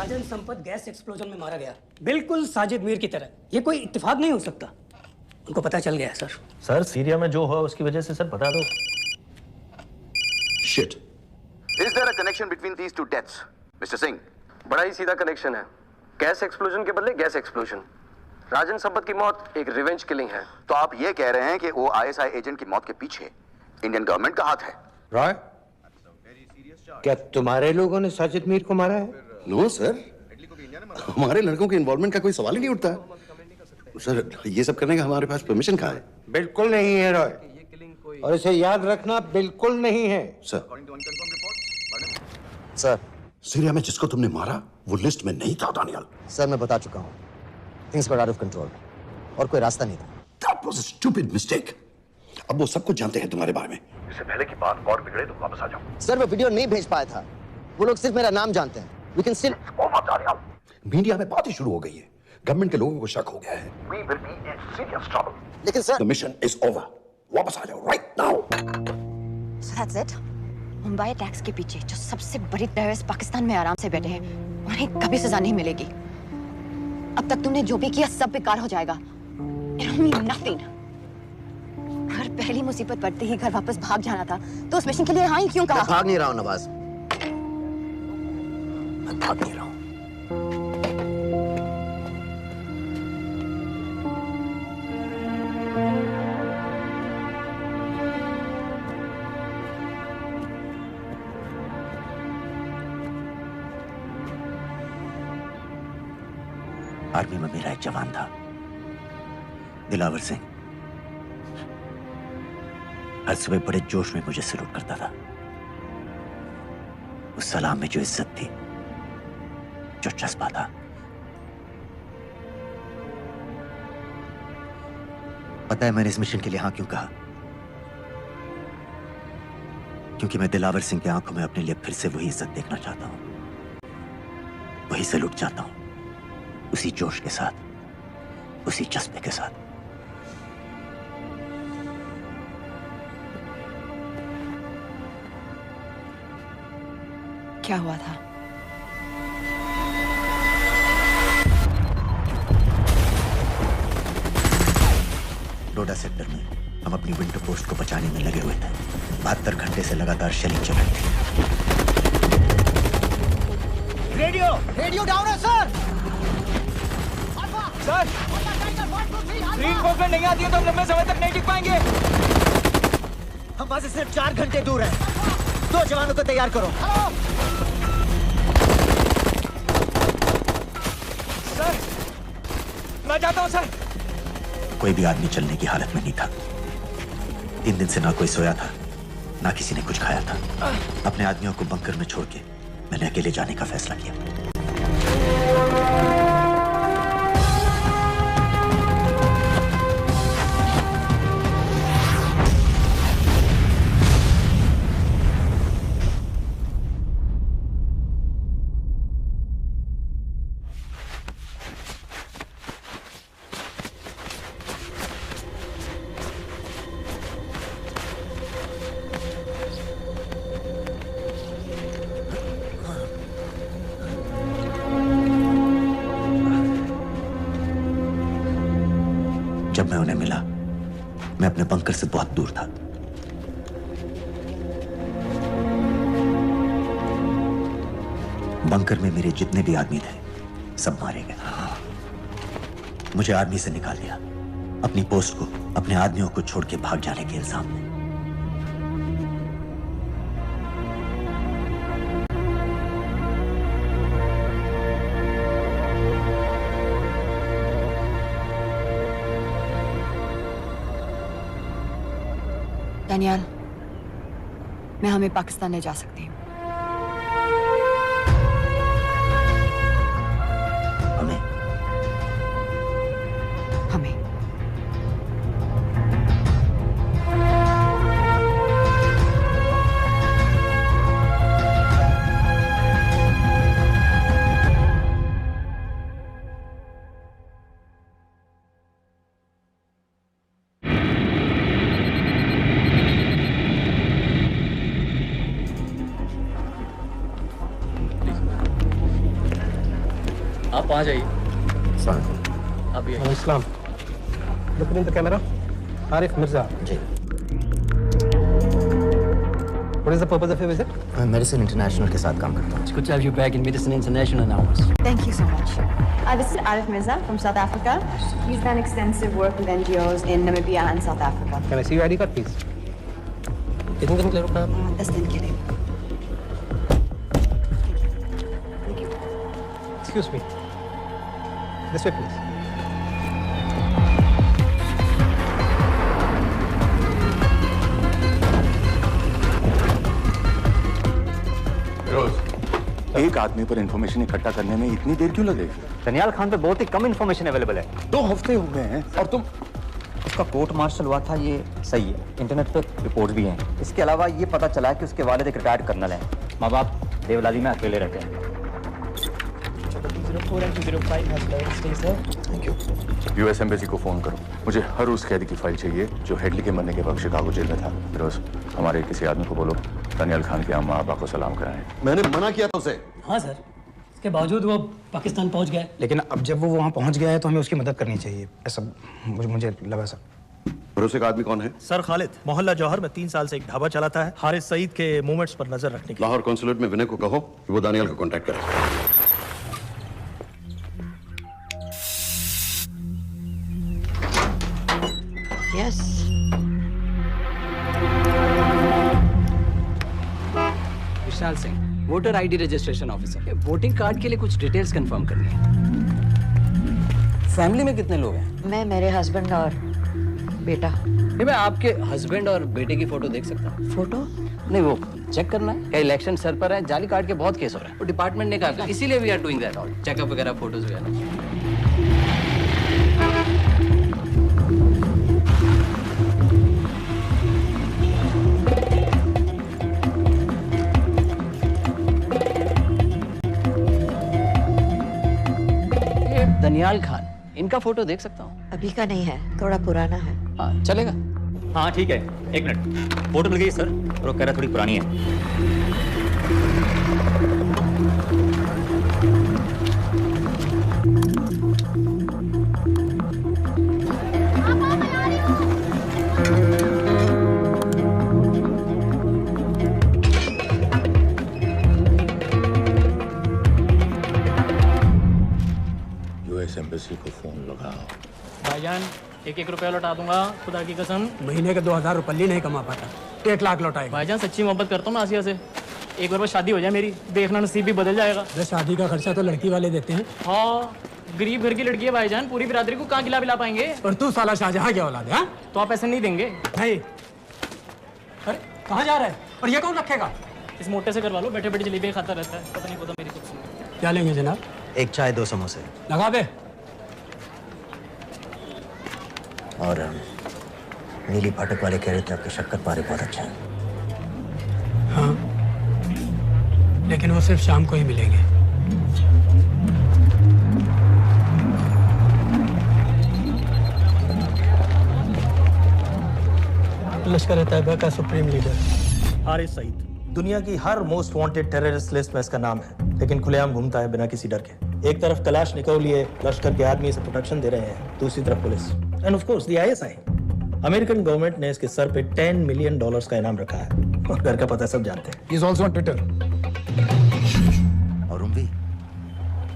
राजन Sampat gas explosion में मारा गया, बिल्कुल साजिद मीर की तरह। ये कोई इत्तेफाक नहीं हो सकता। उनको पता चल गया है सर। सर सीरिया में जो हुआ उसकी वजह से सर बता दो। Shit. Is there a connection between these two deaths, Mr. Singh? बड़ा ही सीधा कनेक्शन है। गैस एक्सप्लोजन के बदले गैस एक्सप्लोजन। राजन संपत की मौत एक रिवेंज किलिंग है। तो आप ये कह रहे हैं कि वो ISI एजेंट की मौत के पीछे इंडियन गवर्नमेंट का हाथ है? रॉय, क्या तुम्हारे लोगों ने साजिद मीर को मारा है? नो सर, हमारे लड़कों के इन्वॉल्वमेंट का कोई सवाल ही नहीं उठता। सर, ये सब करने का हमारे पास परमिशन कहाँ है? बिल्कुल नहीं है रॉय, और इसे याद रखना बिल्कुल नहीं है। सर, सर, सीरिया में जिसको तुमने मारा वो लिस्ट में नहीं था दानियल। सर मैं बता चुका हूँ, things got out of control और कोई रास्ता नहीं था। That was a stupid mistake. अब वो सब कुछ जानते हैं तुम्हारे बारे में। इससे पहले की बात और बिगड़े तो वापस आ जाओ। सर मैं वीडियो नहीं भेज पाया था, वो लोग सिर्फ मेरा नाम जानते हैं। We can still... मीडिया में बात ही शुरू हो गई है, गवर्नमेंट के लोगों को शक हो गया है। We will be in serious trouble. लेकिन sir... The mission is over. वापस आ जाओ right now. So that's it. Mumbai attacks के पीछे जो सबसे बड़ी टेररिस्ट पाकिस्तान में आराम से बैठे हैं, उन्हें कभी सजा नहीं मिलेगी। अब तक तुमने जो भी किया सब बेकार हो जाएगा। It'll mean nothing. अगर पहली मुसीबत पड़ते ही घर वापस भाग जाना था, तो उस मिशन के लिए हाँ ही क्यों कहा? मैं भाग नहीं रहा हूँ नवाज, मैं भाग नहीं रहा हूं। आर्मी में मेरा एक जवान था, दिलावर सिंह। हर सुबह बड़े जोश में मुझे सलूट करता था। उस सलाम में जो इज्जत थी, जो जज्बा था, पता है मैंने इस मिशन के लिए हाँ क्यों कहा? क्योंकि मैं दिलावर सिंह की आंखों में अपने लिए फिर से वही इज्जत देखना चाहता हूं, वही सलूट चाहता हूं, उसी जोश के साथ, उसी जज्बे के साथ। क्या हुआ था? डोडा सेक्टर में हम अपनी विंटर पोस्ट को बचाने में लगे हुए थे। 72 घंटे से लगातार शेलिंग चल रही थी। रेडियो डाउन है सर। सर, रीइंफोर्समेंट नहीं आती है तो हम लंबे समय तक नहीं टिक पाएंगे। हम वहां से सिर्फ 4 घंटे दूर हैं। 2 जवानों को तैयार करो। सर, मैं जाता हूं सर। कोई भी आदमी चलने की हालत में नहीं था। 3 दिन से ना कोई सोया था, ना किसी ने कुछ खाया था। अपने आदमियों को बंकर में छोड़ के मैंने अकेले जाने का फैसला किया। जब मैं उन्हें मिला, मैं अपने बंकर से बहुत दूर था। बंकर में मेरे जितने भी आदमी थे, सब मारे गए। मुझे आर्मी से निकाल दिया, अपनी पोस्ट को, अपने आदमियों को छोड़ के भाग जाने के इल्जाम में। डैनियल, मैं हमें पाकिस्तान ले जा सकती हूँ। हमें? हमें। आप वहाँ जाइए। अभी Islam look in the camera. Arif Mirza ji. What is the purpose of your visit? मैं मेडिसिन इंटरनेशनल के साथ काम करता हूँ। It's good to have you back in Medicine International now. Thank you so much. This is Arif Mirza from South Africa. He's done extensive work with NGOs in Namibia and South Africa. Can I see your ID card, please? कितने दिन के लिए रुकना है? 10 दिन के लिए। Excuse me. This way, please. एक आदमी पर इंफॉर्मेशन इकट्ठा करने में इतनी देर क्यों लगेगी? दनियाल खान पे बहुत ही कम इन्फॉर्मेशन अवेलेबल है। 2 हफ्ते हो गए हैं और तुम। उसका कोर्ट मार्शल हुआ था, ये सही है। इंटरनेट पर रिपोर्ट भी हैं। इसके अलावा ये पता चला है कि उसके वालिद एक रिटायर्ड कर्नल हैं। माँ बाप देवलाली में अकेले रहते हैं। यूएस एम्बेसी को फोन करो। मुझे हर उस कैदी की फाइल चाहिए जो हेडली के मरने के वक्त शिकागो जेल में था। फिरोज, हमारे किसी आदमी को बोलो दानियाल खान के अम्मा अब्बा को सलाम कराएं। मैंने मना किया था उसे। हाँ सर, इसके बावजूद वो पाकिस्तान पहुंच गया। लेकिन अब जब वो वहाँ पहुँच गया है तो हमें उसकी मदद करनी चाहिए, ऐसा मुझे लगा सर। भरोसे का आदमी कौन है? सर खालिद, मोहल्ला जौहर में 3 साल से एक ढाबा चलाता है। हारिस सईद के मूवमेंट्स पर नजर रखने के। लाहौर कॉन्सुलेट में विनय को कहो कि वो दानियाल का कांटेक्ट करे। Yes. Vishal Singh, voter ID registration officer. Voting card के लिए कुछ डिटेल्स कंफर्म करनी है। फैमिली में कितने लोग हैं? मैं, मेरे हस्बैंड और बेटा। ये मैं आपके हस्बैंड और बेटे की फोटो देख सकता हूँ? फोटो? नहीं, वो चेक करना है। क्या इलेक्शन सर पर है? जाली कार्ड के बहुत केस हो रहे हैं। वो डिपार्टमेंट ने कहा, इसीलिए we are doing that all, checkup वगैरह, फोटोज वगैरह। दनियाल खान, इनका फोटो देख सकता हूँ? अभी का नहीं है, थोड़ा पुराना है। हाँ, चलेगा। हाँ ठीक है, 1 मिनट। फोटो मिल गई सर, और वो कह रहा थोड़ी पुरानी है। यूएस एम्बेसी को फोन लगाओ। भाईजान, 1-1 रुपया लौटा दूंगा, खुदा की कसम। महीने के 2000 रुपये नहीं कमा पाता, 1 लाख लौटाएगा। भाईजान, सच्ची मोहब्बत करता हूँ मैं आसिया से। एक बार बस शादी हो जाए मेरी, देखना नसीब भी बदल जाएगा। अरे शादी का खर्चा तो लड़की वाले देते हैं। हाँ, गरीब घर की लड़की है भाईजान, पूरी बिरादरी को कहाँ खिला पाएंगे? और तू साला शाहजहां क्या औलाद है? हाँ? तो आप ऐसे नहीं देंगे? नहीं। अरे कहाँ जा रहा है? और ये कौन रखेगा? इस मोटे से करवा लो, बैठे बैठे जलेबी खाता रहता है, पता नहीं पता मेरी कुछ सुनो। क्या लेंगे जनाब? 1 चाय 2 समोसे लगा दे। और नीली फाटक वाले कह रहे थे आपके शक्कर पारे बहुत अच्छा है। हाँ, लेकिन वो सिर्फ शाम को ही मिलेंगे। लश्कर तैयबा का सुप्रीम लीडर हारिस सईद, दुनिया की हर मोस्ट वांटेड टेररिस्ट लिस्ट में इसका नाम है, लेकिन खुलेआम घूमता है बिना किसी डर के। एक तरफ कलाशनिकोव लिए लश्कर के आदमी इसे प्रोटेक्शन दे रहे हैं, दूसरी तरफ police end of course the ISI. American government ने इसके सर पे $10 मिलियन का इनाम रखा है, और घर का पता सब जानते हैं। He is also on Twitter. और भी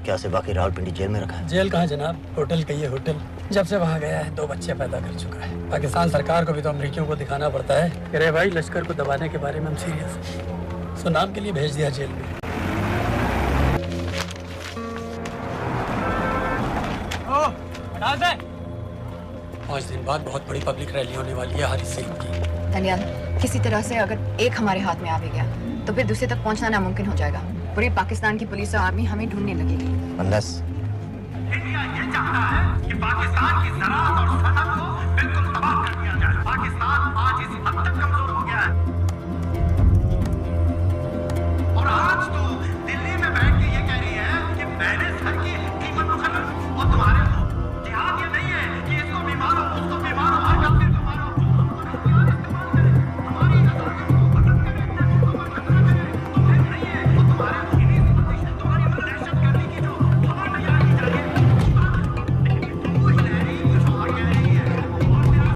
क्या से बाकी रावलपिंडी जेल में रखा है? जेल कहाँ जनाब, होटल कहिए होटल। जब से वहाँ गया है 2 बच्चे पैदा कर चुका है। पाकिस्तान सरकार को भी तो अमरीकियों को दिखाना पड़ता है। अरे भाई, लश्कर को दबाने के बारे में हम सीरियस हैं। सो नाम के लिए भेज दिया जेल में। पाँच दिन बाद बहुत बड़ी पब्लिक रैली होने वाली है हारिस सईद की। दनियाल, किसी तरह से अगर एक हमारे हाथ में आ भी गया तो फिर दूसरे तक पहुंचना नामुमकिन हो जाएगा। पूरी पाकिस्तान की पुलिस और आर्मी हमें ढूंढने लगेगी। Unless इंडिया ये चाहता है कि पाकिस्तान की ज़राअत और सनअत को